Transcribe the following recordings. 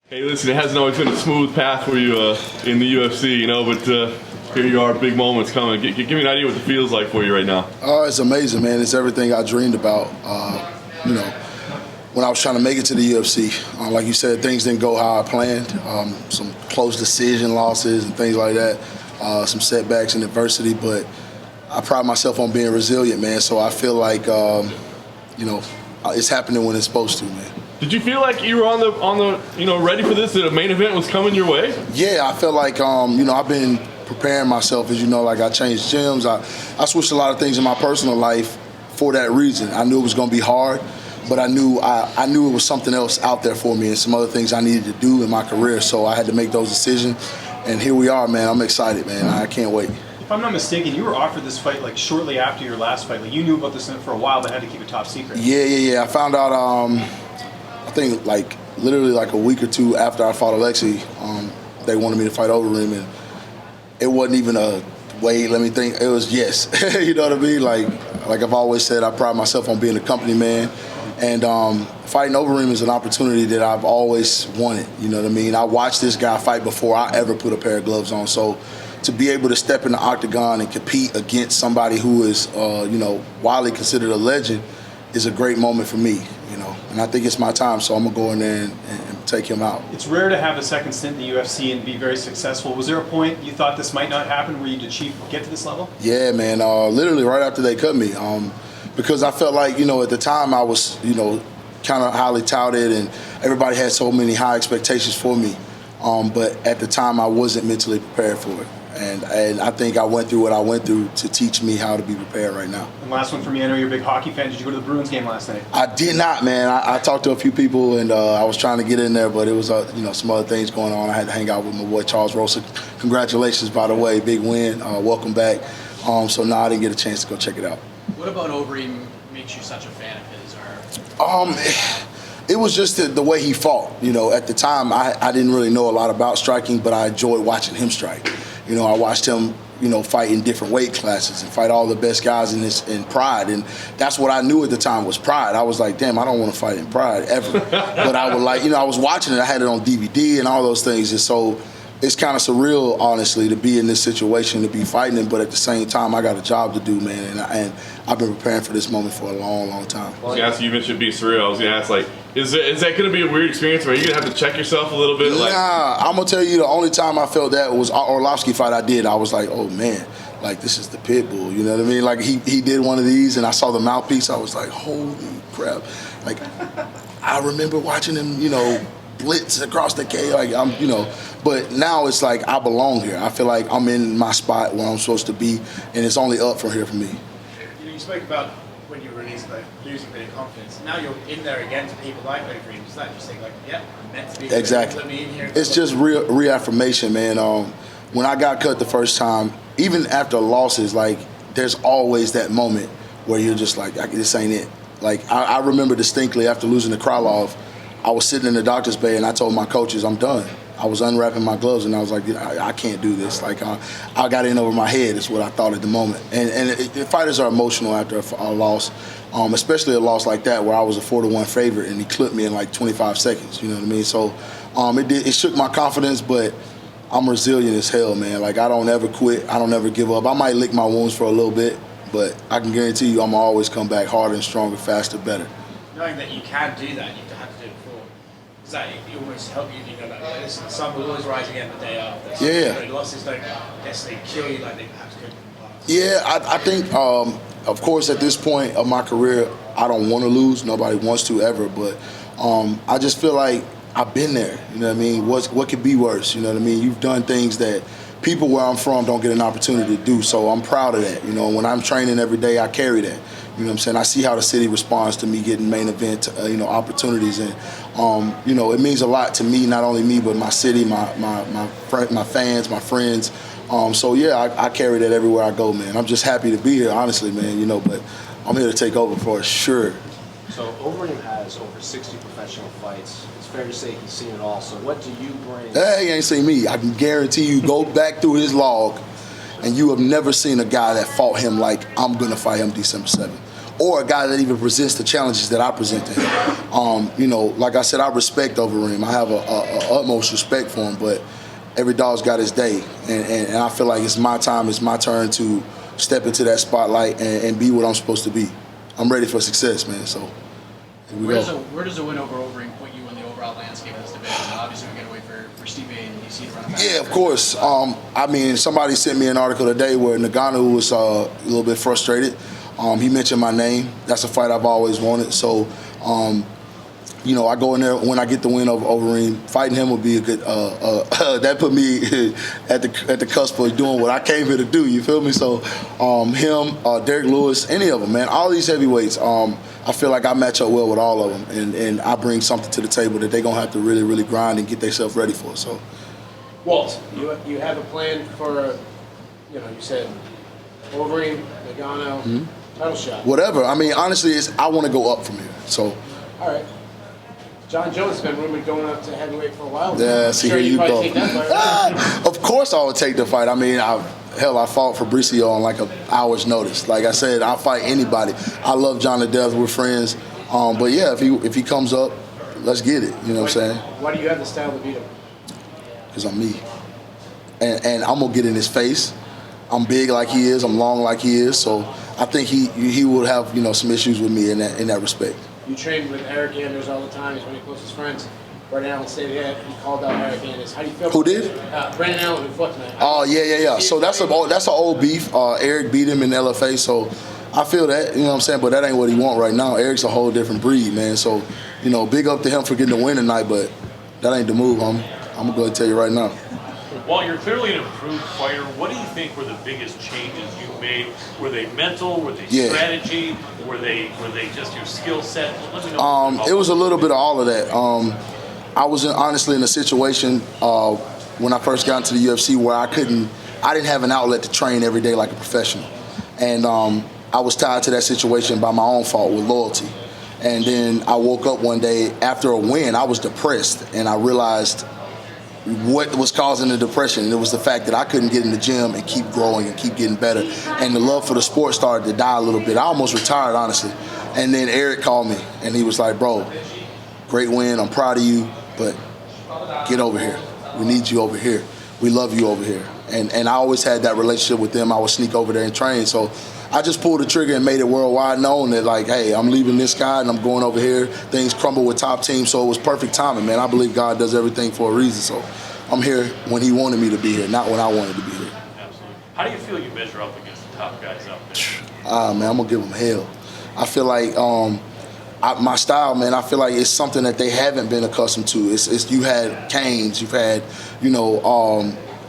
Hey, listen, it hasn't always been a smooth path for you in the UFC, but here you are, big moments coming. Give me an idea what it feels like for you right now. Oh, it's amazing, man. It's everything I dreamed about. When I was trying to make it to the UFC, like you said, things didn't go how I planned. Some close decision losses and things like that, some setbacks and adversity. But I pride myself on being resilient, man. So I feel like, it's happening when it's supposed to, man. Did you feel like you were on the ready for this? That a main event was coming your way? Yeah, I feel like I've been preparing myself, as you know. Like I changed gyms, I switched a lot of things in my personal life for that reason. I knew it was going to be hard, but I knew it was something else out there for me and some other things I needed to do in my career. So I had to make those decisions, and here we are, man. I'm excited, man. I can't wait. If I'm not mistaken, you were offered this fight like shortly after your last fight. Like you knew about this for a while, but had to keep it top secret. Yeah. I found out. I think literally a week or two after I fought Alexi, they wanted me to fight Overeem, and it wasn't even a wait, let me think. It was yes. You know what I mean? Like I've always said, I pride myself on being a company man, and fighting Overeem is an opportunity that I've always wanted. You know what I mean? I watched this guy fight before I ever put a pair of gloves on, so to be able to step in the octagon and compete against somebody who is, widely considered a legend is a great moment for me, and I think it's my time, so I'm going to go in there and take him out. It's rare to have a second stint in the UFC and be very successful. Was there a point you thought this might not happen where you'd get to this level? Yeah, man, literally right after they cut me, because I felt like, at the time I was, kind of highly touted and everybody had so many high expectations for me, but at the time I wasn't mentally prepared for it. And I think I went through what I went through to teach me how to be prepared right now. And last one for me, I know you're a big hockey fan. Did you go to the Bruins game last night? I did not, man. I talked to a few people, and I was trying to get in there, but it was, some other things going on. I had to hang out with my boy Charles Rosa. Congratulations, by the way, big win. Welcome back. So now I didn't get a chance to go check it out. What about Overeem makes you such a fan of his? It was just the way he fought. At the time, I didn't really know a lot about striking, but I enjoyed watching him strike. I watched him, fight in different weight classes and fight all the best guys in Pride. And that's what I knew at the time was Pride. I was like, damn, I don't want to fight in Pride ever. But I would I was watching it. I had it on DVD and all those things. And so it's kind of surreal, honestly, to be in this situation, to be fighting it. But at the same time, I got a job to do, man. And I've been preparing for this moment for a long, long time. I was going to ask you mentioned being surreal. I was going to ask, is that going to be a weird experience where you're going to have to check yourself a little bit? Nah, I'm going to tell you the only time I felt that was Orlovsky fight I did. I was like, oh, man, this is the pit bull. You know what I mean? He did one of these, and I saw the mouthpiece. I was like, holy crap. I remember watching him, blitz across the cage. But now it's like I belong here. I feel like I'm in my spot where I'm supposed to be, and it's only up from here for me. You spoke about when you released losing a bit of confidence. Now you're in there again to people like Overeem. Is that just saying yeah, I'm meant to be here? Exactly. Let me in here. It's just reaffirmation, man. When I got cut the first time, even after losses, there's always that moment where you're just like, this ain't it. I remember distinctly after losing to Krylov, I was sitting in the doctor's bay and I told my coaches, I'm done. I was unwrapping my gloves and I was like, I can't do this. I got in over my head is what I thought at the moment. And fighters are emotional after a loss, especially a loss like that where I was a 4-1 favorite and he clipped me in 25 seconds. You know what I mean? So it shook my confidence, but I'm resilient as hell, man. I don't ever quit. I don't ever give up. I might lick my wounds for a little bit, but I can guarantee you I'm going to always come back harder and stronger, faster, better. Knowing that you can do that, you've had to do it before, does that almost help you? Listen, the sun will always rise again the day after. Yeah. Losses don't necessarily kill you like they perhaps could in the past. Yeah, I think, of course, at this point of my career, I don't want to lose. Nobody wants to ever, but I just feel like I've been there. You know what I mean? What could be worse? You know what I mean? You've done things that people where I'm from don't get an opportunity to do, so I'm proud of that. When I'm training every day, I carry that. You know what I'm saying? I see how the city responds to me getting main event, opportunities, and it means a lot to me, not only me, but my city, my fans, my friends. I carry that everywhere I go, man. I'm just happy to be here, honestly, man. But I'm here to take over for sure. So Overeem has over 60 professional fights. It's fair to say he's seen it all. So what do you bring? He ain't seen me. I can guarantee you, go back through his log, and you have never seen a guy that fought him like I'm gonna fight him December 7th. or a guy that even presents the challenges that I present to him. You know, like I said, I respect Overeem. I have a utmost respect for him, but every dog's got his day, and I feel like it's my time, it's my turn to step into that spotlight and be what I'm supposed to be. I'm ready for success, man, so here we go. Where does a win over Overeem put you in the overall landscape of this division? Obviously, we're going to wait for Steve and DC to run it back. Yeah, of course. I mean, somebody sent me an article today where Ngannou was a little bit frustrated. He mentioned my name. That's a fight I've always wanted. So, you know, I go in there when I get the win over Overeem. Fighting him would be a good. That put me at the cusp of doing what I came here to do. You feel me? So, him, Derek Lewis, any of them, man. All these heavyweights. I feel like I match up well with all of them, and I bring something to the table that they're gonna have to really, really grind and get themselves ready for. So, Walt, you have a plan for, you know, you said Overeem, Ngannou, title shot. whatever. I mean, honestly, I want to go up from here. So. All right. John Jones has been rumored going up to heavyweight for a while. Yeah, see, sure here you probably go. Take that fight. Of course I would take the fight. I mean, I fought Fabricio on like an hour's notice. Like I said, I'll fight anybody. I love John to death. We're friends. But yeah, if he comes up, let's get it. You know what I'm saying? Why do you have the style to beat him? Because I'm me. And I'm going to get in his face. I'm big like he is. I'm long like he is. So I think he would have, you know, some issues with me in that respect. You train with Eric Anders all the time. He's one of your closest friends. Brendan Allen stated that he called out Eric Anders. How do you feel? Who did? Brendan Allen who fought tonight. Oh, yeah. So that's an old beef. Eric beat him in LFA, so I feel that, you know what I'm saying? But that ain't what he want right now. Eric's a whole different breed, man. So, you know, big up to him for getting the win tonight, but that ain't the move, homie. I'm going to go ahead and tell you right now. While you're clearly an improved fighter, what do you think were the biggest changes you made? Were they mental? Were they strategy? Were they just your skill set? Let me know. It was a little bit of all of that. I was honestly in a situation when I first got into the UFC where I didn't have an outlet to train every day like a professional. And I was tied to that situation by my own fault with loyalty. And then I woke up one day after a win, I was depressed, and I realized what was causing the depression. And it was the fact that I couldn't get in the gym and keep growing and keep getting better. And the love for the sport started to die a little bit. I almost retired, honestly. And then Eric called me, and he was like, bro, great win, I'm proud of you, but get over here. We need you over here. We love you over here. And I always had that relationship with them. I would sneak over there and train. So I just pulled the trigger and made it worldwide known that, like, hey, I'm leaving this guy and I'm going over here. Things crumble with top teams, so it was perfect timing, man. I believe God does everything for a reason. So I'm here when he wanted me to be here, not when I wanted to be here. Absolutely. How do you feel you measure up against the top guys out there? Man, I'm going to give them hell. I feel like my style, man, I feel like it's something that they haven't been accustomed to. It's you had Canes, you've had, you know,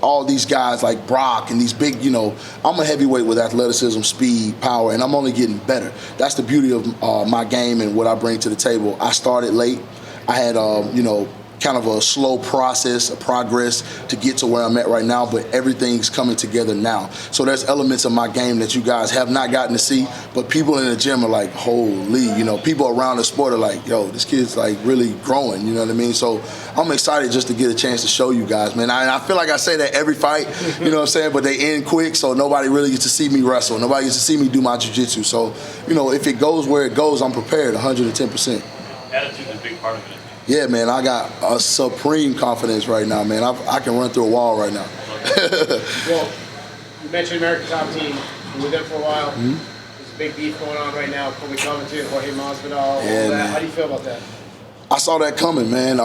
all these guys like Brock and these big, you know, I'm a heavyweight with athleticism, speed, power, and I'm only getting better. That's the beauty of my game and what I bring to the table. I started late. I had, you know, kind of a slow process, a progress to get to where I'm at right now, but everything's coming together now. So there's elements of my game that you guys have not gotten to see, but people in the gym are like, holy, you know, people around the sport are like, yo, this kid's like really growing, you know what I mean? So I'm excited just to get a chance to show you guys, man. I feel like I say that every fight, you know what I'm saying, but they end quick, so nobody really gets to see me wrestle. Nobody gets to see me do my jiu-jitsu. So, you know, if it goes where it goes, I'm prepared 110%. Attitude is a big part of it. Yeah, man, I got a supreme confidence right now, man. I can run through a wall right now. Well, you mentioned American Top Team. You were there for a while. There's a big beef going on right now. Kobe Covington, Jorge Masvidal, all that. How do you feel about that? I saw that coming, man.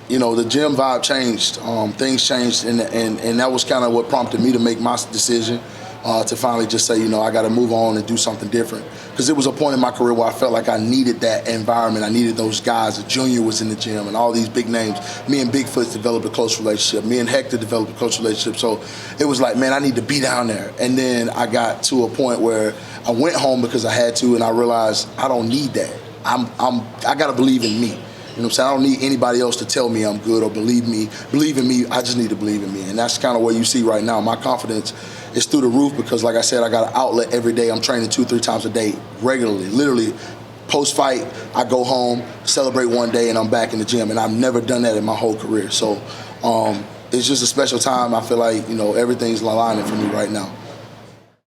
You know, the gym vibe changed. Things changed, and that was kind of what prompted me to make my decision to finally just say, you know, I got to move on and do something different. Because it was a point in my career where I felt like I needed that environment. I needed those guys. The Junior was in the gym and all these big names. Me and Bigfoot developed a close relationship. Me and Hector developed a close relationship. So it was like, man, I need to be down there. And then I got to a point where I went home because I had to, and I realized I don't need that. I got to believe in me. You know what I'm saying? I don't need anybody else to tell me I'm good or believe in me. I just need to believe in me. And that's kind of what you see right now. My confidence is through the roof because, like I said, I got an outlet every day. I'm training 2-3 times a day regularly. Literally, post-fight, I go home, celebrate one day, and I'm back in the gym. And I've never done that in my whole career. So it's just a special time. I feel like, you know, everything's aligning for me right now.